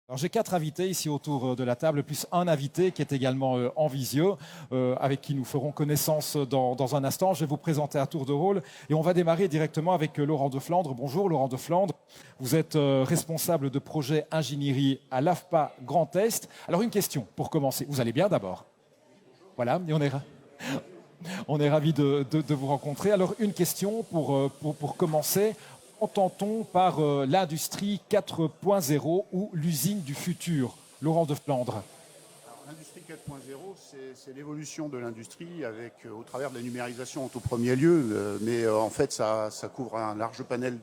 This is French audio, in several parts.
Alors j'ai 4 invités ici autour de la table, plus un invité qui est également en visio, avec qui nous ferons connaissance dans un instant. Je vais vous présenter à tour de rôle et on va démarrer directement avec Laurent de Flandre. Bonjour Laurent de Flandre, vous êtes responsable de projet ingénierie à l'AFPA Grand Est. Alors une question pour commencer, vous allez bien d'abord? Voilà, et on est ravis de vous rencontrer. Alors une question pour commencer. Entend-on par l'industrie 4.0 ou l'usine du futur? Laurent de Flandre. L'industrie 4.0, c'est l'évolution de l'industrie au travers de la numérisation en tout premier lieu, mais en fait ça couvre un large panel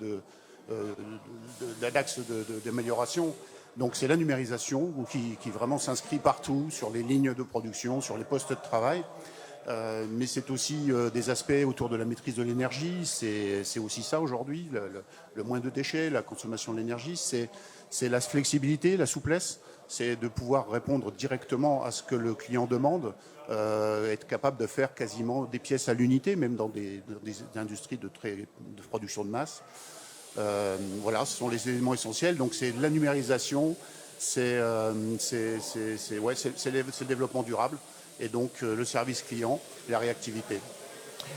d'axes d'amélioration. Donc c'est la numérisation qui vraiment s'inscrit partout sur les lignes de production, sur les postes de travail. Mais c'est aussi des aspects autour de la maîtrise de l'énergie, c'est aussi ça aujourd'hui, le moins de déchets, la consommation de l'énergie, c'est la flexibilité, la souplesse, c'est de pouvoir répondre directement à ce que le client demande, être capable de faire quasiment des pièces à l'unité, même dans des industries de production de masse. Voilà, ce sont les éléments essentiels, donc c'est la numérisation, c'est le développement durable. Et donc le service client, la réactivité.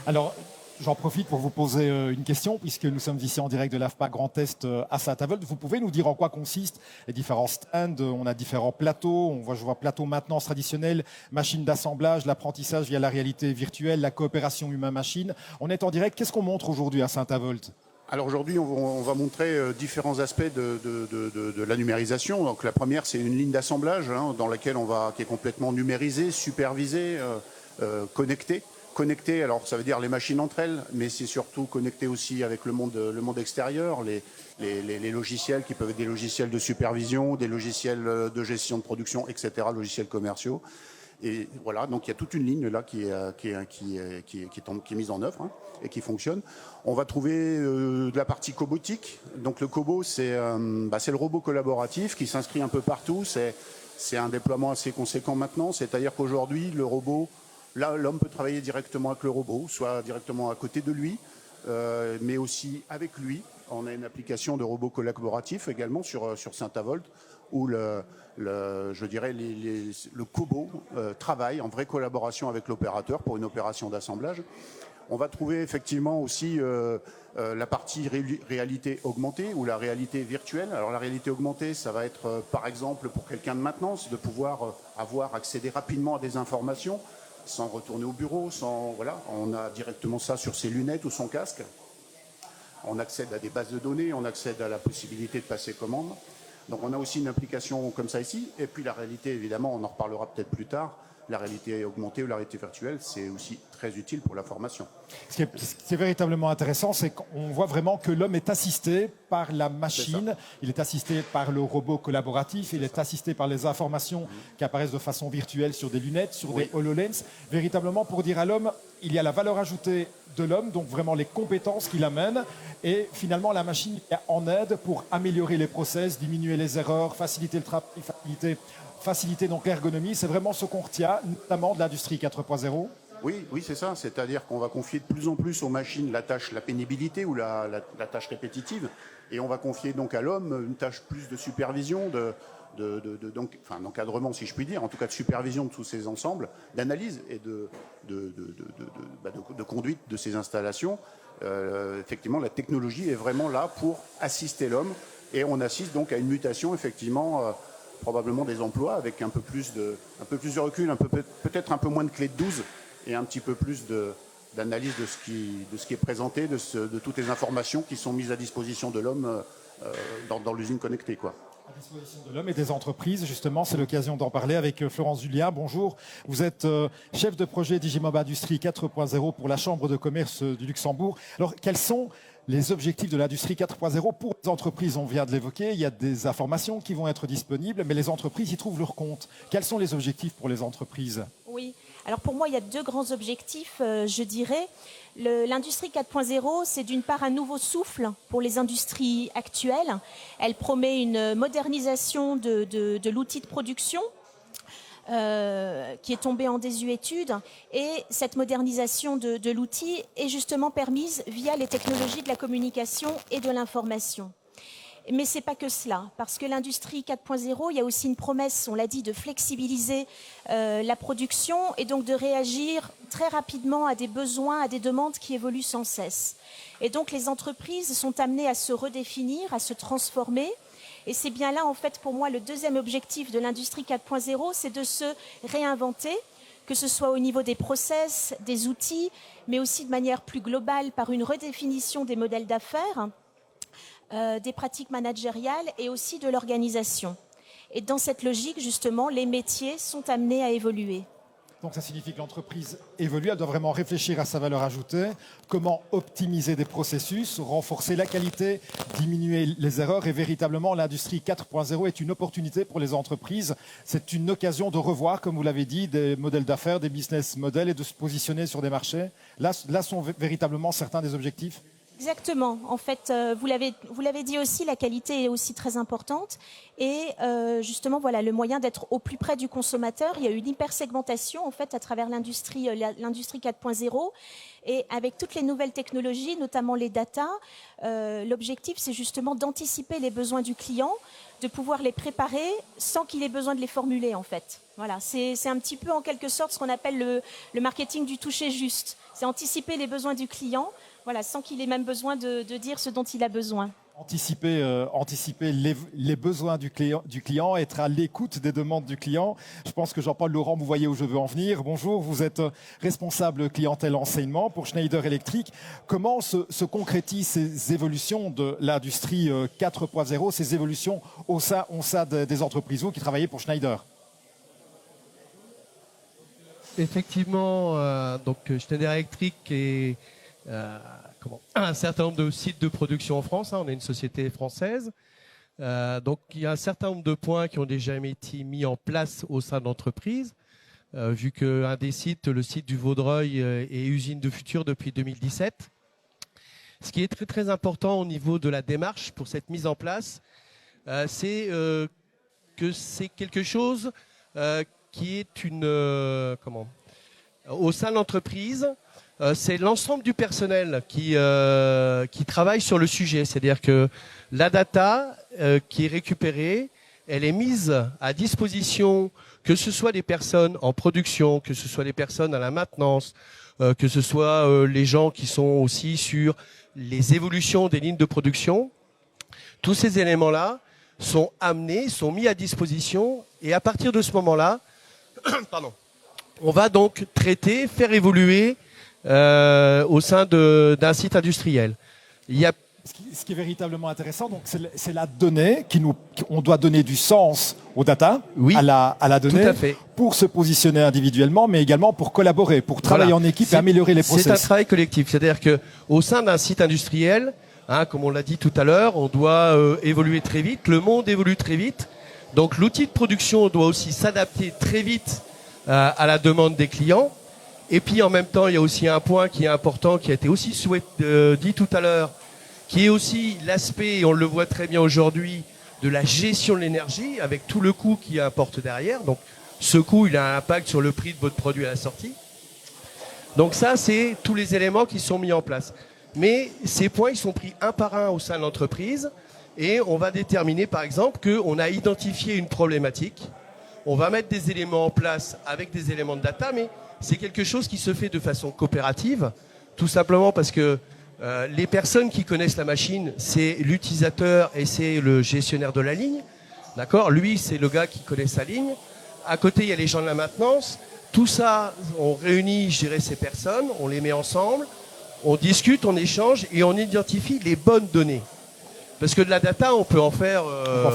Alors, j'en profite pour vous poser une question, puisque nous sommes ici en direct de l'AFPA Grand Est à Saint-Avold. Vous pouvez nous dire en quoi consistent les différents stands? On a différents plateaux, je vois plateau maintenance traditionnel, machine d'assemblage, l'apprentissage via la réalité virtuelle, la coopération humain-machine. On est en direct, qu'est-ce qu'on montre aujourd'hui à Saint-Avold? Alors aujourd'hui, on va montrer différents aspects de la numérisation. Donc la première, c'est une ligne d'assemblage dans laquelle qui est complètement numérisée, supervisée, connectée. Connectée, alors ça veut dire les machines entre elles, mais c'est surtout connecté aussi avec le monde extérieur, les logiciels qui peuvent être des logiciels de supervision, des logiciels de gestion de production, etc., logiciels commerciaux. Et voilà, donc il y a toute une ligne là qui est mise en œuvre et qui fonctionne. On va trouver de la partie cobotique. Donc le cobo, c'est le robot collaboratif qui s'inscrit un peu partout. C'est un déploiement assez conséquent maintenant. C'est-à-dire qu'aujourd'hui, le robot, là, l'homme peut travailler directement avec le robot, soit directement à côté de lui, mais aussi avec lui. On a une application de robot collaboratif également sur Saint-Avold, où le cobo travaille en vraie collaboration avec l'opérateur pour une opération d'assemblage. On va trouver effectivement aussi la partie réalité augmentée ou la réalité virtuelle. Alors la réalité augmentée, ça va être par exemple pour quelqu'un de maintenance de pouvoir accéder rapidement à des informations sans retourner au bureau, on a directement ça sur ses lunettes ou son casque. On accède à des bases de données, on accède à la possibilité de passer commande. Donc on a aussi une application comme ça ici. Et puis la réalité, évidemment, on en reparlera peut-être plus tard, la réalité augmentée ou la réalité virtuelle, c'est aussi très utile pour la formation. Ce qui est véritablement intéressant, c'est qu'on voit vraiment que l'homme est assisté par la machine, il est assisté par le robot collaboratif, il est assisté par les informations qui apparaissent de façon virtuelle sur des lunettes, sur des HoloLens, véritablement pour dire à l'homme, il y a la valeur ajoutée de l'homme, donc vraiment les compétences qu'il amène, et finalement la machine est en aide pour améliorer les process, diminuer les erreurs, faciliter le travail, faciliter donc l'ergonomie. C'est vraiment ce qu'on retient, notamment de l'industrie 4.0. Oui, c'est ça. C'est-à-dire qu'on va confier de plus en plus aux machines la pénibilité ou la tâche répétitive, et on va confier donc à l'homme une tâche plus de supervision, d'encadrement si je puis dire, en tout cas de supervision de tous ces ensembles, d'analyse et de conduite de ces installations. Effectivement, la technologie est vraiment là pour assister l'homme, et on assiste donc à une mutation effectivement. Probablement des emplois avec un peu plus de recul, peut-être un peu moins de clés de 12 et un petit peu plus d'analyse de ce qui est présenté, de toutes les informations qui sont mises à disposition de l'homme dans l'usine connectée, quoi. À disposition de l'homme et des entreprises, justement, c'est l'occasion d'en parler avec Florence Julien. Bonjour, vous êtes chef de projet Digimob Industrie 4.0 pour la Chambre de commerce du Luxembourg. Alors, quels sont les objectifs de l'industrie 4.0 pour les entreprises? On vient de l'évoquer, il y a des informations qui vont être disponibles, mais les entreprises y trouvent leur compte. Quels sont les objectifs pour les entreprises? Oui, alors pour moi, il y a deux grands objectifs, je dirais. L'industrie 4.0, c'est d'une part un nouveau souffle pour les industries actuelles. Elle promet une modernisation de l'outil de production, qui est tombé en désuétude, et cette modernisation de l'outil est justement permise via les technologies de la communication et de l'information. Mais c'est pas que cela, parce que l'industrie 4.0, il y a aussi une promesse, on l'a dit, de flexibiliser la production et donc de réagir très rapidement à des besoins, à des demandes qui évoluent sans cesse. Et donc les entreprises sont amenées à se redéfinir, à se transformer. Et c'est bien là, en fait, pour moi, le deuxième objectif de l'industrie 4.0, c'est de se réinventer, que ce soit au niveau des process, des outils, mais aussi de manière plus globale par une redéfinition des modèles d'affaires, des pratiques managériales et aussi de l'organisation. Et dans cette logique, justement, les métiers sont amenés à évoluer. Donc ça signifie que l'entreprise évolue, elle doit vraiment réfléchir à sa valeur ajoutée, comment optimiser des processus, renforcer la qualité, diminuer les erreurs et véritablement l'industrie 4.0 est une opportunité pour les entreprises. C'est une occasion de revoir, comme vous l'avez dit, des modèles d'affaires, des business models et de se positionner sur des marchés. Là sont véritablement certains des objectifs. Exactement. En fait, vous l'avez dit aussi, la qualité est aussi très importante. Et justement, voilà, le moyen d'être au plus près du consommateur. Il y a une hypersegmentation en fait à travers l'industrie 4.0. Et avec toutes les nouvelles technologies, notamment les data, l'objectif c'est justement d'anticiper les besoins du client, de pouvoir les préparer sans qu'il ait besoin de les formuler en fait. Voilà, c'est un petit peu en quelque sorte ce qu'on appelle le marketing du toucher juste. C'est anticiper les besoins du client. Voilà, sans qu'il ait même besoin de dire ce dont il a besoin. Anticiper les besoins du client, être à l'écoute des demandes du client. Je pense que Jean-Paul Laurent, vous voyez où je veux en venir. Bonjour, vous êtes responsable clientèle enseignement pour Schneider Electric. Comment se concrétisent ces évolutions de l'industrie 4.0, ces évolutions au sein des entreprises, vous qui travaillez pour Schneider? Effectivement, donc Schneider Electric est un certain nombre de sites de production en France. On est une société française. Donc, il y a un certain nombre de points qui ont déjà été mis en place au sein de l'entreprise, vu qu'un des sites, le site du Vaudreuil, est usine de futur depuis 2017. Ce qui est très, très important au niveau de la démarche pour cette mise en place, c'est que c'est quelque chose qui est au sein de l'entreprise, c'est l'ensemble du personnel qui travaille sur le sujet. C'est-à-dire que la data qui est récupérée, elle est mise à disposition, que ce soit des personnes en production, que ce soit des personnes à la maintenance, que ce soit les gens qui sont aussi sur les évolutions des lignes de production. Tous ces éléments-là sont amenés, sont mis à disposition et à partir de ce moment-là, on va donc traiter, faire évoluer au sein d'un site industriel. Il y a ce qui est véritablement intéressant, donc c'est la donnée on doit donner du sens aux data, oui, à la donnée, tout à fait, pour se positionner individuellement, mais également pour collaborer, pour travailler en équipe et améliorer les process. C'est un travail collectif, c'est-à-dire que au sein d'un site industriel, comme on l'a dit tout à l'heure, on doit évoluer très vite. Le monde évolue très vite, donc l'outil de production doit aussi s'adapter très vite à la demande des clients. Et puis en même temps, il y a aussi un point qui est important, qui a été aussi dit tout à l'heure, qui est aussi l'aspect, et on le voit très bien aujourd'hui, de la gestion de l'énergie, avec tout le coût qui importe derrière. Donc ce coût, il a un impact sur le prix de votre produit à la sortie. Donc ça, c'est tous les éléments qui sont mis en place. Mais ces points, ils sont pris un par un au sein de l'entreprise, et on va déterminer par exemple qu'on a identifié une problématique, on va mettre des éléments en place avec des éléments de data, mais c'est quelque chose qui se fait de façon coopérative, tout simplement parce que les personnes qui connaissent la machine, c'est l'utilisateur et c'est le gestionnaire de la ligne. D'accord ? Lui, c'est le gars qui connaît sa ligne. À côté, il y a les gens de la maintenance. Tout ça, on réunit, je dirais, ces personnes, on les met ensemble, on discute, on échange et on identifie les bonnes données. Parce que de la data, on peut en faire,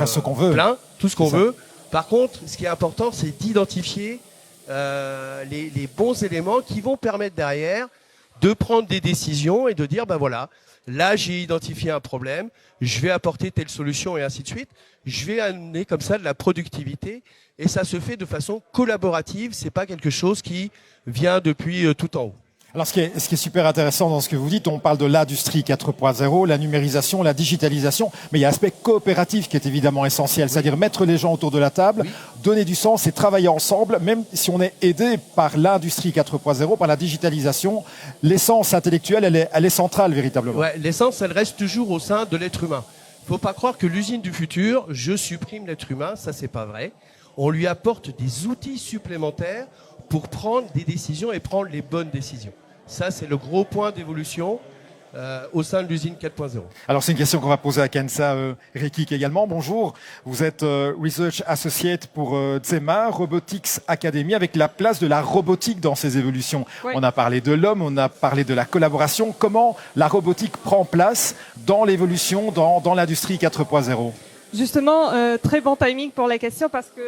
ce qu'on veut. Plein, tout ce qu'on veut. Par contre, ce qui est important, c'est d'identifier les bons éléments qui vont permettre derrière de prendre des décisions et de dire, voilà, là j'ai identifié un problème, je vais apporter telle solution et ainsi de suite. Je vais amener comme ça de la productivité et ça se fait de façon collaborative, c'est pas quelque chose qui vient depuis tout en haut. Alors, ce qui est super intéressant dans ce que vous dites, on parle de l'industrie 4.0, la numérisation, la digitalisation, mais il y a l'aspect coopératif qui est évidemment essentiel, c'est-à-dire mettre les gens autour de la table, donner du sens et travailler ensemble, même si on est aidé par l'industrie 4.0, par la digitalisation, l'essence intellectuelle, elle est centrale véritablement. Ouais, l'essence, elle reste toujours au sein de l'être humain. Faut pas croire que l'usine du futur, je supprime l'être humain, ça c'est pas vrai. On lui apporte des outils supplémentaires pour prendre des décisions et prendre les bonnes décisions. Ça c'est le gros point d'évolution au sein de l'usine 4.0. Alors c'est une question qu'on va poser à Kenza Rekik également. Bonjour, vous êtes Research Associate pour Zema Robotics Academy, avec la place de la robotique dans ces évolutions. Oui. On a parlé de l'homme, on a parlé de la collaboration. Comment la robotique prend place dans l'évolution, dans l'industrie 4.0 ? Justement, très bon timing pour la question parce que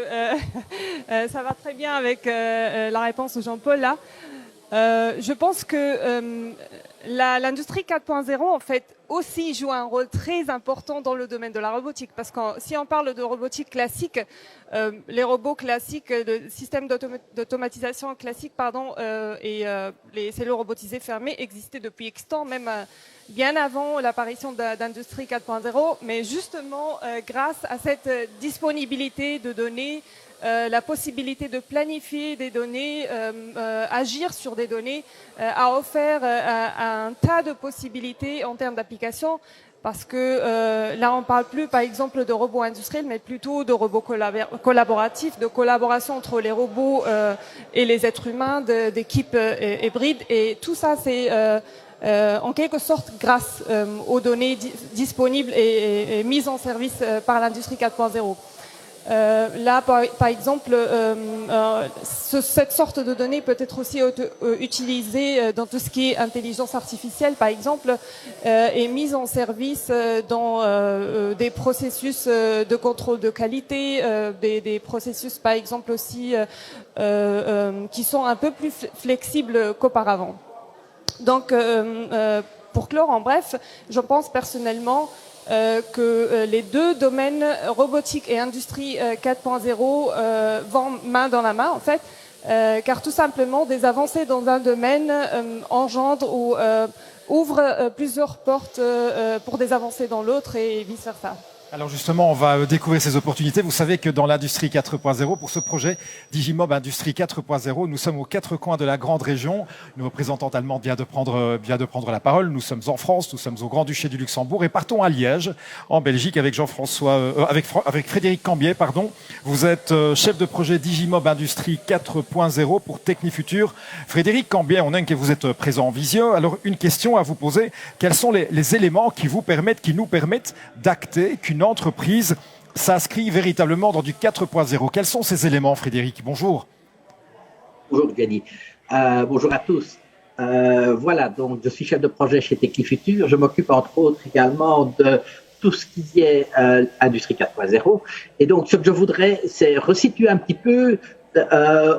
ça va très bien avec la réponse de Jean-Paul là. Je pense que l'industrie 4.0 en fait aussi joue un rôle très important dans le domaine de la robotique, parce que si on parle de robotique classique, les robots classiques, le système d'automatisation classique, et les cellules robotisées fermées existaient depuis X temps, même bien avant l'apparition d'industrie 4.0, mais justement grâce à cette disponibilité de données, la possibilité de planifier des données, agir sur des données, a offert un tas de possibilités en termes d'application, parce que là on parle plus par exemple de robots industriels, mais plutôt de robots collaboratifs, de collaboration entre les robots et les êtres humains, d'équipes hybrides, et tout ça c'est en quelque sorte grâce aux données disponibles et mises en service par l'industrie 4.0. Là, par exemple, cette sorte de données peut être aussi utilisée dans tout ce qui est intelligence artificielle, par exemple, et mise en service dans des processus de contrôle de qualité, des processus, par exemple, aussi qui sont un peu plus flexibles qu'auparavant. Donc, pour clore, en bref, je pense personnellement que les deux domaines, robotique et industrie 4.0, vont main dans la main, en fait, car tout simplement, des avancées dans un domaine engendrent ou ouvrent plusieurs portes pour des avancées dans l'autre et vice-versa. Alors justement, on va découvrir ces opportunités. Vous savez que dans l'industrie 4.0, pour ce projet Digimob Industrie 4.0, nous sommes aux quatre coins de la grande région. Une représentante allemande vient de prendre la parole. Nous sommes en France, nous sommes au Grand-Duché du Luxembourg et partons à Liège, en Belgique, avec avec Frédéric Cambier, pardon. Vous êtes chef de projet Digimob Industrie 4.0 pour Technifutur. Frédéric Cambier, on aime que vous êtes présent en visio. Alors une question à vous poser. Quels sont les éléments qui nous permettent d'acter qu'une entreprise s'inscrit véritablement dans du 4.0. Quels sont ces éléments, Frédéric? Bonjour. Bonjour, Gadi. Bonjour à tous. Voilà, donc je suis chef de projet chez Technifutur. Je m'occupe entre autres également de tout ce qui est Industrie 4.0. Et donc, ce que je voudrais, c'est resituer un petit peu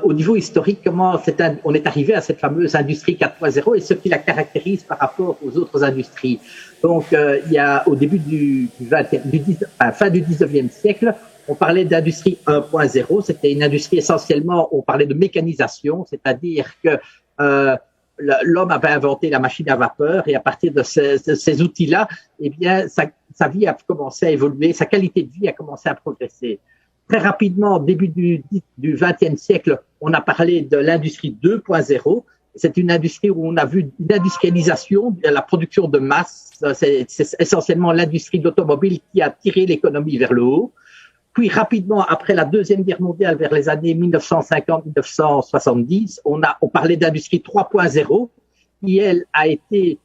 au niveau historique comment on est arrivé à cette fameuse Industrie 4.0 et ce qui la caractérise par rapport aux autres industries. Donc, il y a au début fin du 19e siècle, on parlait d'industrie 1.0. C'était une industrie essentiellement, on parlait de mécanisation, c'est-à-dire que l'homme avait inventé la machine à vapeur et à partir de ces outils-là, eh bien, sa vie a commencé à évoluer, sa qualité de vie a commencé à progresser. Très rapidement, au début du XXe siècle, on a parlé de l'industrie 2.0. C'est une industrie où on a vu une industrialisation de la production de masse. C'est essentiellement l'industrie de l'automobile qui a tiré l'économie vers le haut. Puis rapidement, après la Deuxième Guerre mondiale, vers les années 1950-1970, on parlait d'industrie 3.0, qui elle a été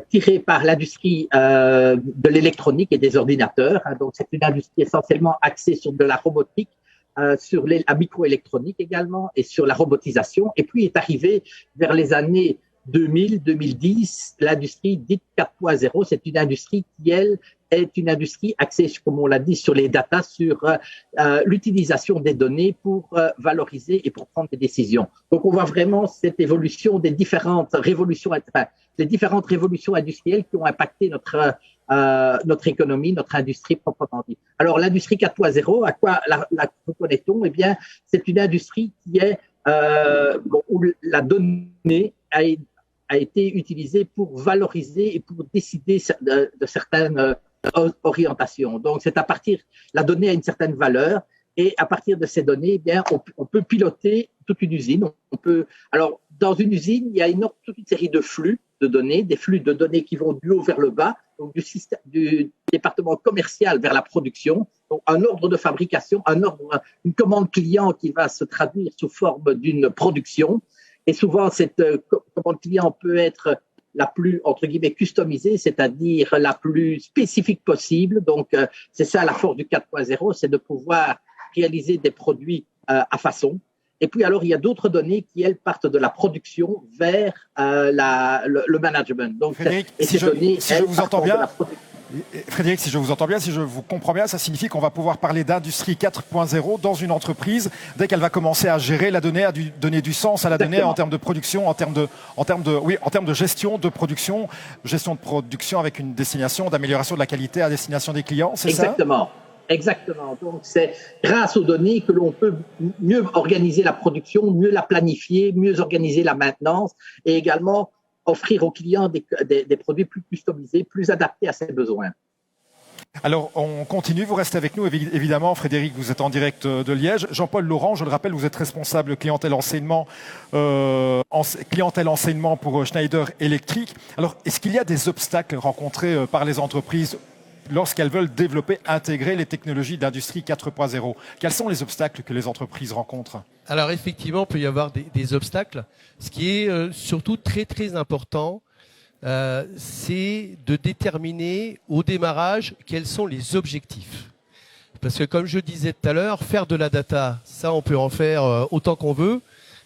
tirée par l'industrie de l'électronique et des ordinateurs. Donc c'est une industrie essentiellement axée sur de la robotique, sur la microélectronique également et sur la robotisation. Et puis est arrivé vers les années 2000-2010, l'industrie dite 4.0. C'est une industrie qui, elle, est une industrie axée, comme on l'a dit, sur les data, sur l'utilisation des données pour valoriser et pour prendre des décisions. Donc, on voit vraiment cette évolution des différentes révolutions, les différentes révolutions industrielles qui ont impacté notre économie, notre industrie proprement dit. Alors, l'industrie 4.0, à quoi la reconnaît-on? Eh bien, c'est une industrie qui est où la donnée a été utilisée pour valoriser et pour décider de certaines orientations. Donc, c'est la donnée a une certaine valeur et à partir de ces données, eh bien, on peut piloter toute une usine. Alors, dans une usine, il y a toute une série de flux de données, des flux de données qui vont du haut vers le bas donc du département commercial vers la production. Donc, un ordre de fabrication, une commande client qui va se traduire sous forme d'une production. Et souvent, cette commande client peut être la plus, entre guillemets, customisée, c'est-à-dire la plus spécifique possible. Donc, c'est ça la force du 4.0, c'est de pouvoir réaliser des produits à façon. Et puis, alors, il y a d'autres données qui, elles, partent de la production vers le management. Donc, Frédéric, si je vous entends bien, Frédéric, si je vous entends bien, si je vous comprends bien, ça signifie qu'on va pouvoir parler d'industrie 4.0 dans une entreprise dès qu'elle va commencer à gérer la donnée, à donner du sens à la donnée en termes de production, en termes de gestion de production avec une destination d'amélioration de la qualité à destination des clients, c'est ça ? Exactement. Donc, c'est grâce aux données que l'on peut mieux organiser la production, mieux la planifier, mieux organiser la maintenance et également offrir aux clients des produits plus customisés, plus adaptés à ses besoins. Alors, on continue. Vous restez avec nous, évidemment. Frédéric, vous êtes en direct de Liège. Jean-Paul Laurent, je le rappelle, vous êtes responsable clientèle enseignement pour Schneider Electric. Alors, est-ce qu'il y a des obstacles rencontrés par les entreprises lorsqu'elles veulent développer, intégrer les technologies d'industrie 4.0 ? Quels sont les obstacles que les entreprises rencontrent ? Alors effectivement, il peut y avoir des obstacles. Ce qui est surtout très très important, c'est de déterminer au démarrage quels sont les objectifs. Parce que comme je disais tout à l'heure, faire de la data, ça on peut en faire autant qu'on veut.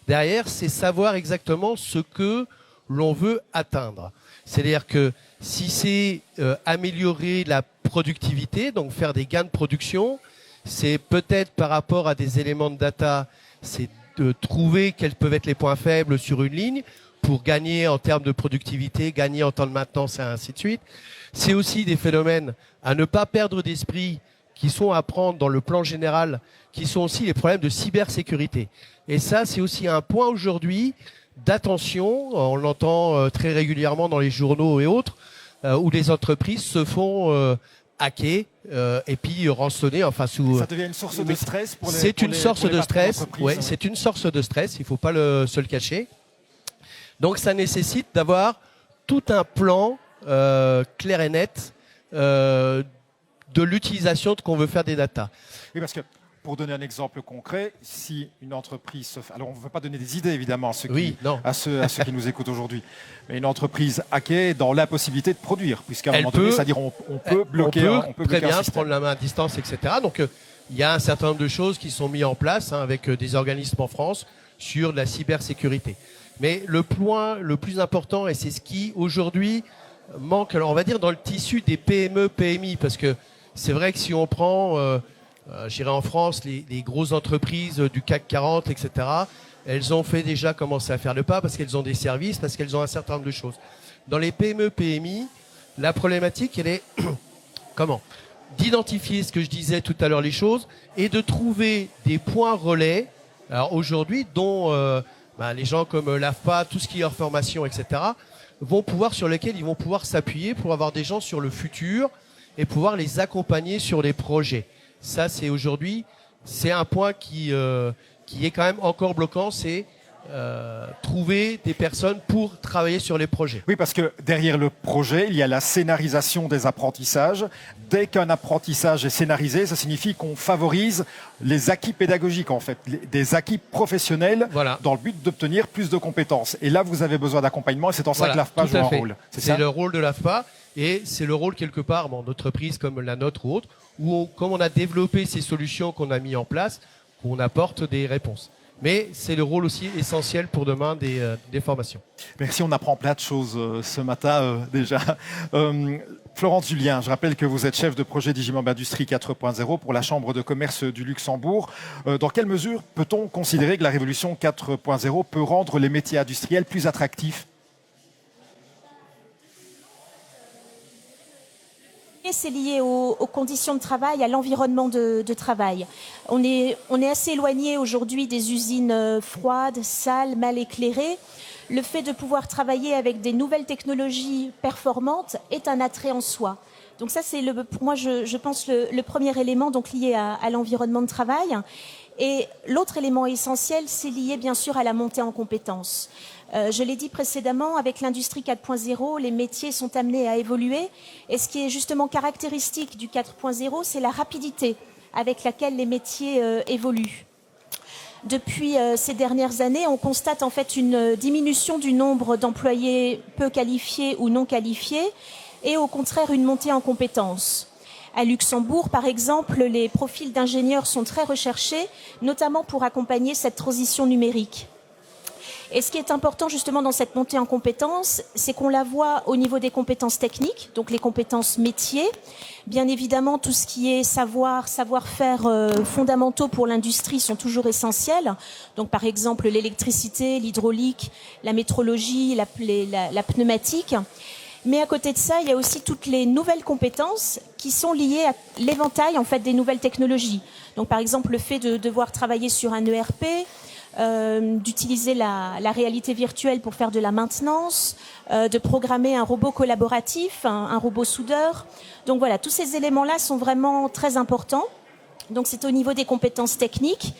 Derrière, c'est savoir exactement ce que l'on veut atteindre. C'est-à-dire que si c'est améliorer la productivité, donc faire des gains de production, c'est peut-être par rapport à des éléments de data, c'est de trouver quels peuvent être les points faibles sur une ligne pour gagner en termes de productivité, gagner en temps de maintenance et ainsi de suite. C'est aussi des phénomènes à ne pas perdre d'esprit qui sont à prendre dans le plan général, qui sont aussi les problèmes de cybersécurité. Et ça, c'est aussi un point aujourd'hui d'attention, on l'entend très régulièrement dans les journaux et autres, où les entreprises se font hacker et puis rançonner. Enfin, ça devient une source de stress pour les C'est une source de stress. Ouais, c'est une source de stress. Il faut pas se le cacher. Donc, ça nécessite d'avoir tout un plan clair et net de l'utilisation de qu'on veut faire des data. Oui, parce que pour donner un exemple concret, si une entreprise alors on ne veut pas donner des idées évidemment à ceux qui nous écoutent aujourd'hui, mais une entreprise hackée est dans l'impossibilité de produire, puisqu'à un moment donné, c'est-à-dire on peut bloquer, on peut très bien prendre la main à distance, etc. Donc il y a un certain nombre de choses qui sont mises en place avec des organismes en France sur la cybersécurité. Mais le point le plus important, et c'est ce qui aujourd'hui manque, alors on va dire dans le tissu des PME, PMI, parce que c'est vrai que si on prend j'irai en France, les grosses entreprises du CAC 40, etc., elles ont fait déjà commencer à faire le pas parce qu'elles ont des services, parce qu'elles ont un certain nombre de choses. Dans les PME, PMI, la problématique, elle est d'identifier ce que je disais tout à l'heure, les choses, et de trouver des points relais, alors aujourd'hui, dont les gens comme l'AFPA, tout ce qui est leur formation, etc., sur lesquels ils vont pouvoir s'appuyer pour avoir des gens sur le futur et pouvoir les accompagner sur les projets. Ça, c'est aujourd'hui, c'est un point qui est quand même encore bloquant, c'est trouver des personnes pour travailler sur les projets. Oui, parce que derrière le projet, il y a la scénarisation des apprentissages. Dès qu'un apprentissage est scénarisé, ça signifie qu'on favorise les acquis pédagogiques, en fait, des acquis professionnels, dans le but d'obtenir plus de compétences. Et là, vous avez besoin d'accompagnement, et c'est en ça que l'AFPA joue un rôle. C'est le rôle de l'AFPA, et c'est le rôle quelque part d'entreprises comme la nôtre ou autre, où comme on a développé ces solutions qu'on a mis en place, on apporte des réponses. Mais c'est le rôle aussi essentiel pour demain des formations. Merci, on apprend plein de choses ce matin déjà. Florence Julien, je rappelle que vous êtes chef de projet Digimembe Industrie 4.0 pour la Chambre de commerce du Luxembourg. Dans quelle mesure peut-on considérer que la révolution 4.0 peut rendre les métiers industriels plus attractifs ? C'est lié aux conditions de travail, à l'environnement de travail. On est assez éloigné aujourd'hui des usines froides, sales, mal éclairées. Le fait de pouvoir travailler avec des nouvelles technologies performantes est un attrait en soi. Donc ça, c'est pour moi, je pense, le premier élément donc lié à l'environnement de travail. Et l'autre élément essentiel, c'est lié bien sûr à la montée en compétences. Je l'ai dit précédemment, avec l'industrie 4.0, les métiers sont amenés à évoluer. Et ce qui est justement caractéristique du 4.0, c'est la rapidité avec laquelle les métiers évoluent. Depuis ces dernières années, on constate en fait une diminution du nombre d'employés peu qualifiés ou non qualifiés et au contraire une montée en compétences. À Luxembourg, par exemple, les profils d'ingénieurs sont très recherchés, notamment pour accompagner cette transition numérique. Et ce qui est important justement dans cette montée en compétences, c'est qu'on la voit au niveau des compétences techniques, donc les compétences métiers. Bien évidemment, tout ce qui est savoir-faire fondamentaux pour l'industrie sont toujours essentiels. Donc par exemple l'électricité, l'hydraulique, la métrologie, la pneumatique. Mais à côté de ça, il y a aussi toutes les nouvelles compétences qui sont liées à l'éventail en fait des nouvelles technologies. Donc par exemple le fait de devoir travailler sur un ERP, d'utiliser la réalité virtuelle pour faire de la maintenance, de programmer un robot collaboratif, un robot soudeur. Donc voilà, tous ces éléments-là sont vraiment très importants. Donc c'est au niveau des compétences techniques.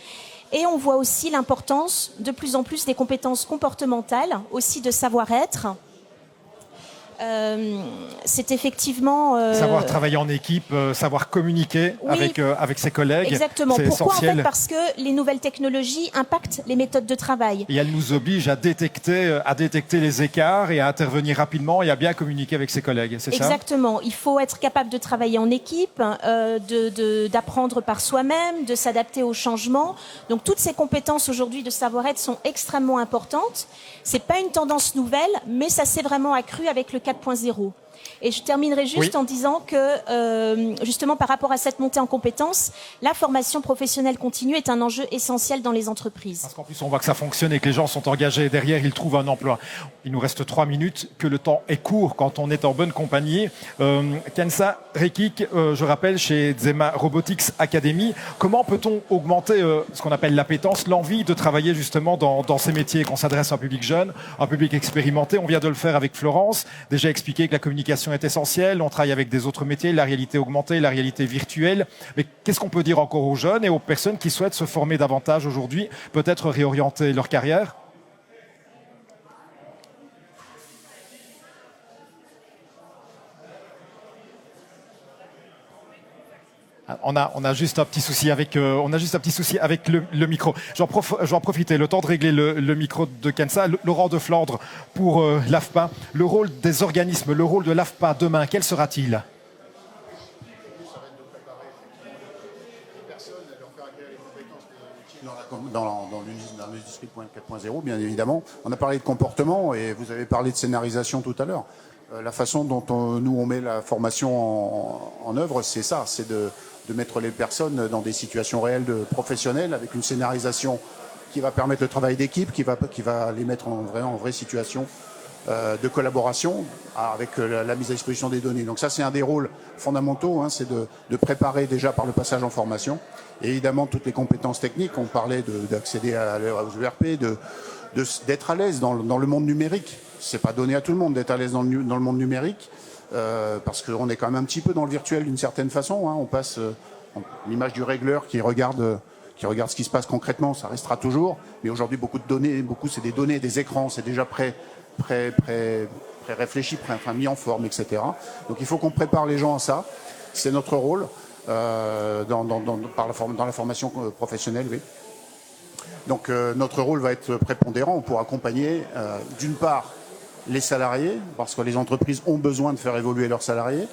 Et on voit aussi l'importance de plus en plus des compétences comportementales, aussi de savoir-être. C'est effectivement savoir travailler en équipe, savoir communiquer oui, avec ses collègues. Exactement. C'est Pourquoi essentiel. en fait, parce que les nouvelles technologies impactent les méthodes de travail. Et elles nous obligent à détecter les écarts et à intervenir rapidement et à bien communiquer avec ses collègues. C'est ça ? Exactement. Il faut être capable de travailler en équipe, d'apprendre par soi-même, de s'adapter aux changements. Donc toutes ces compétences aujourd'hui de savoir-être sont extrêmement importantes. C'est pas une tendance nouvelle, mais ça s'est vraiment accru avec le 4.0. Et je terminerai juste en disant que, justement, par rapport à cette montée en compétences, la formation professionnelle continue est un enjeu essentiel dans les entreprises. Parce qu'en plus, on voit que ça fonctionne et que les gens sont engagés derrière, ils trouvent un emploi. Il nous reste 3 minutes, que le temps est court quand on est en bonne compagnie. Kenza Rekik, je rappelle, chez Zema Robotics Academy, comment peut-on augmenter ce qu'on appelle l'appétence, l'envie de travailler justement dans ces métiers, qu'on s'adresse à un public jeune, un public expérimenté. On vient de le faire avec Florence, déjà expliqué que la communication est essentielle, on travaille avec des autres métiers, la réalité augmentée, la réalité virtuelle. Mais qu'est-ce qu'on peut dire encore aux jeunes et aux personnes qui souhaitent se former davantage aujourd'hui, peut-être réorienter leur carrière ? On a juste un petit souci avec, le micro. J'en profiter, le temps de régler le micro de Kenza. Laurent de Flandre pour l'AFPA. Le rôle des organismes, le rôle de l'AFPA demain, quel sera-t-il ? Dans l'industrie 4.0, bien évidemment. On a parlé de comportement et vous avez parlé de scénarisation tout à l'heure. La façon dont on met la formation en œuvre, c'est ça, c'est de mettre les personnes dans des situations réelles de professionnelles avec une scénarisation qui va permettre le travail d'équipe, qui va les mettre en vraie situation de collaboration avec la mise à disposition des données. Donc ça, c'est un des rôles fondamentaux, hein, c'est de préparer déjà par le passage en formation. Et évidemment, toutes les compétences techniques, on parlait d'accéder aux ERP, d'être à l'aise dans le monde numérique. C'est pas donné à tout le monde d'être à l'aise dans le monde numérique. Parce qu'on est quand même un petit peu dans le virtuel d'une certaine façon. Hein. On passe l'image du régleur qui regarde ce qui se passe concrètement, ça restera toujours. Mais aujourd'hui, beaucoup de données, c'est des données, des écrans, c'est déjà réfléchi, mis en forme, etc. Donc il faut qu'on prépare les gens à ça. C'est notre rôle dans la formation professionnelle. Oui. Donc notre rôle va être prépondérant pour accompagner, d'une part, les salariés, parce que les entreprises ont besoin de faire évoluer leurs salariés,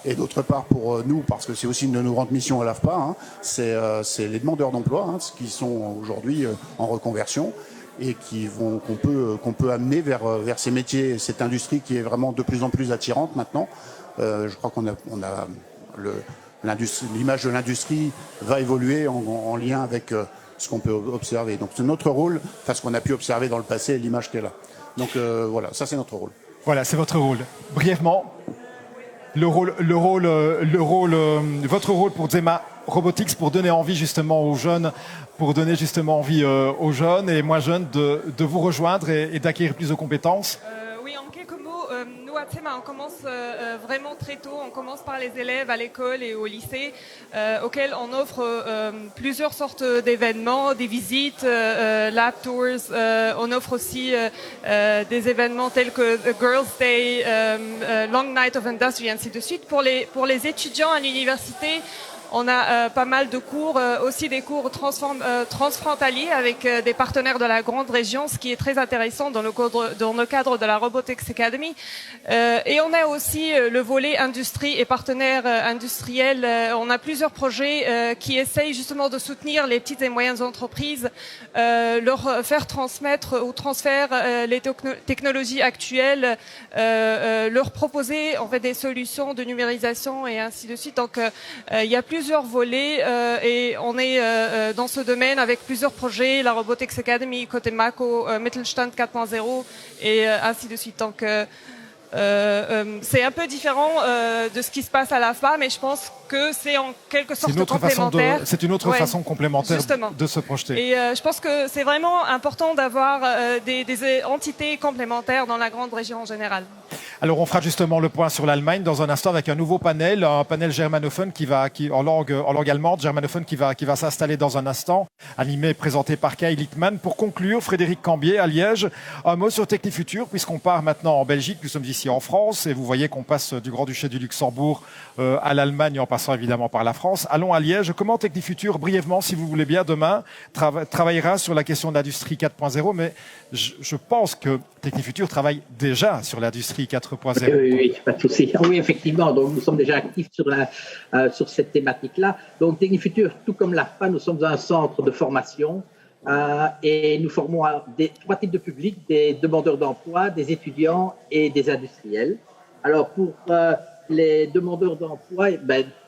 et d'autre part pour nous, parce que c'est aussi une de nos grandes missions à l'AFPA, hein, c'est les demandeurs d'emploi, hein, qui sont aujourd'hui en reconversion et qu'on peut amener vers ces métiers, cette industrie qui est vraiment de plus en plus attirante maintenant. Je crois qu'on a l'image de l'industrie va évoluer en lien avec ce qu'on peut observer. Donc c'est notre rôle, ce qu'on a pu observer dans le passé et l'image qu'elle a. Donc voilà, ça c'est notre rôle. Voilà, c'est votre rôle. Brièvement, votre rôle pour Zema Robotics, pour donner envie justement aux jeunes, aux jeunes et moins jeunes de vous rejoindre et d'acquérir plus de compétences. Oui, en quelques mots, nous Watsema, on commence vraiment très tôt. On commence par les élèves à l'école et au lycée, auxquels on offre plusieurs sortes d'événements, des visites, lab tours. On offre aussi des événements tels que The Girls' Day, Long Night of Industry, ainsi de suite. Pour les étudiants à l'université, on a pas mal de cours, aussi des cours transfrontaliers avec des partenaires de la grande région, ce qui est très intéressant dans le cadre de la Robotics Academy. Et on a aussi le volet industrie et partenaires industriels. On a plusieurs projets qui essayent justement de soutenir les petites et moyennes entreprises, leur faire transmettre ou transférer les technologies actuelles, leur proposer en fait des solutions de numérisation et ainsi de suite. Donc il y a plusieurs volets et on est dans ce domaine avec plusieurs projets, la Robotics Academy, côté Mako, Mittelstand 4.0 et ainsi de suite. Donc c'est un peu différent de ce qui se passe à l'AFPA, mais je pense que c'est en quelque sorte complémentaire. C'est une autre façon complémentaire justement de se projeter. Et je pense que c'est vraiment important d'avoir des entités complémentaires dans la grande région en général. Alors on fera justement le point sur l'Allemagne dans un instant avec un nouveau panel, un panel germanophone en langue allemande, germanophone qui va s'installer dans un instant, animé et présenté par Kai Littmann. Pour conclure, Frédéric Cambier à Liège, un mot sur Technifutur, puisqu'on part maintenant en Belgique, nous sommes ici en France et vous voyez qu'on passe du Grand-Duché du Luxembourg à l'Allemagne en passant évidemment par la France. Allons à Liège. Comment Technifutur, brièvement si vous voulez bien, demain travaillera sur la question de l'industrie 4.0, mais je pense que Technifutur travaille déjà sur l'industrie 4.0. Oui, pas de souci. Oui, effectivement. Donc, nous sommes déjà actifs sur cette thématique-là. Donc, Technifutur, tout comme l'AFPA, nous sommes un centre de formation et nous formons trois types de publics, des demandeurs d'emploi, des étudiants et des industriels. Alors, pour les demandeurs d'emploi,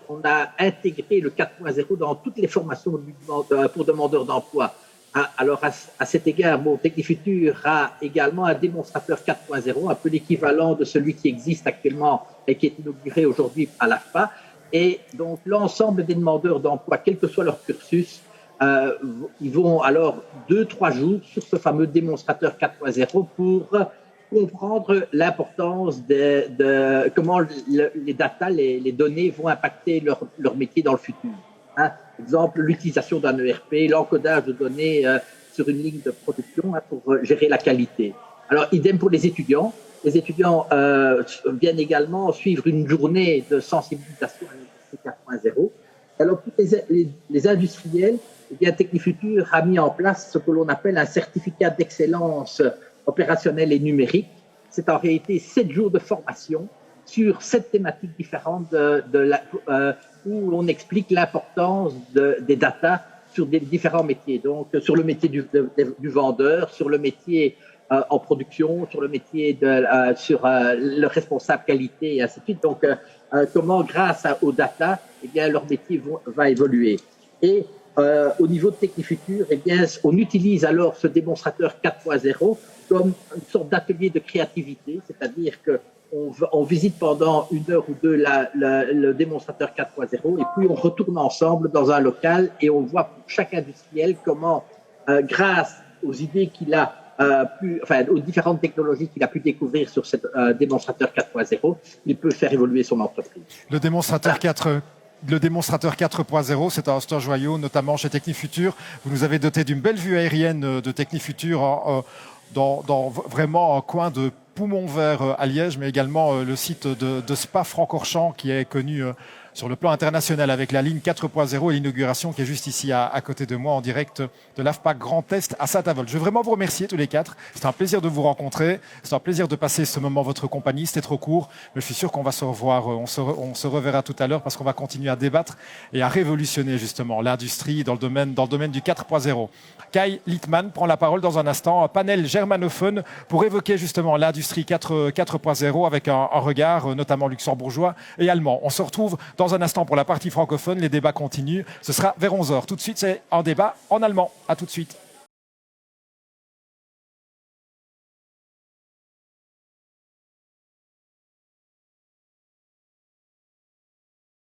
on a intégré le 4.0 dans toutes les formations pour demandeurs d'emploi. Alors, à cet égard, Technifutur a également un démonstrateur 4.0, un peu l'équivalent de celui qui existe actuellement et qui est inauguré aujourd'hui à l'AFPA. Et donc, l'ensemble des demandeurs d'emploi, quel que soit leur cursus, ils vont alors 2-3 jours sur ce fameux démonstrateur 4.0 pour comprendre l'importance de comment les data, les données vont impacter leur métier dans le futur. Exemple, l'utilisation d'un ERP, l'encodage de données sur une ligne de production pour gérer la qualité. Alors, idem pour les étudiants. Les étudiants viennent également suivre une journée de sensibilisation à l'industrie 4.0. Alors, pour les industriels, eh bien, Technifutur a mis en place ce que l'on appelle un certificat d'excellence opérationnelle et numérique. C'est en réalité 7 jours de formation sur 7 thématiques différentes où on explique l'importance des data sur des différents métiers. Donc, sur le métier du vendeur, sur le métier en production, sur le métier sur le responsable qualité et ainsi de suite. Donc, comment, grâce aux data, eh bien, leur métier va évoluer. Et au niveau de Technifutur, eh bien, on utilise alors ce démonstrateur 4.0 comme une sorte d'atelier de créativité, c'est-à-dire qu'on visite pendant 1 heure ou 2 le démonstrateur 4.0 et puis on retourne ensemble dans un local et on voit pour chaque industriel comment, grâce aux idées qu'il a aux différentes technologies qu'il a pu découvrir sur ce démonstrateur 4.0, il peut faire évoluer son entreprise. Le démonstrateur 4.0, c'est un joyau, notamment chez Technifutur. Vous nous avez doté d'une belle vue aérienne de Technifutur dans vraiment un coin de Poumon-Vert à Liège, mais également le site de Spa-Francorchamps qui est connu sur le plan international avec la ligne 4.0 et l'inauguration qui est juste ici à côté de moi en direct de l'AFPA Grand Est à Saint-Avold. Je veux vraiment vous remercier tous les 4. C'est un plaisir de vous rencontrer. C'est un plaisir de passer ce moment en votre compagnie. C'était trop court, mais je suis sûr qu'on va se revoir. On se reverra tout à l'heure parce qu'on va continuer à débattre et à révolutionner justement l'industrie dans le domaine du 4.0. Kai Littmann prend la parole dans un instant, un panel germanophone pour évoquer justement l'industrie 4.0 avec un regard notamment luxembourgeois et allemand. On se retrouve dans un instant pour la partie francophone. Les débats continuent. Ce sera vers 11h. Tout de suite, c'est un débat en allemand. À tout de suite.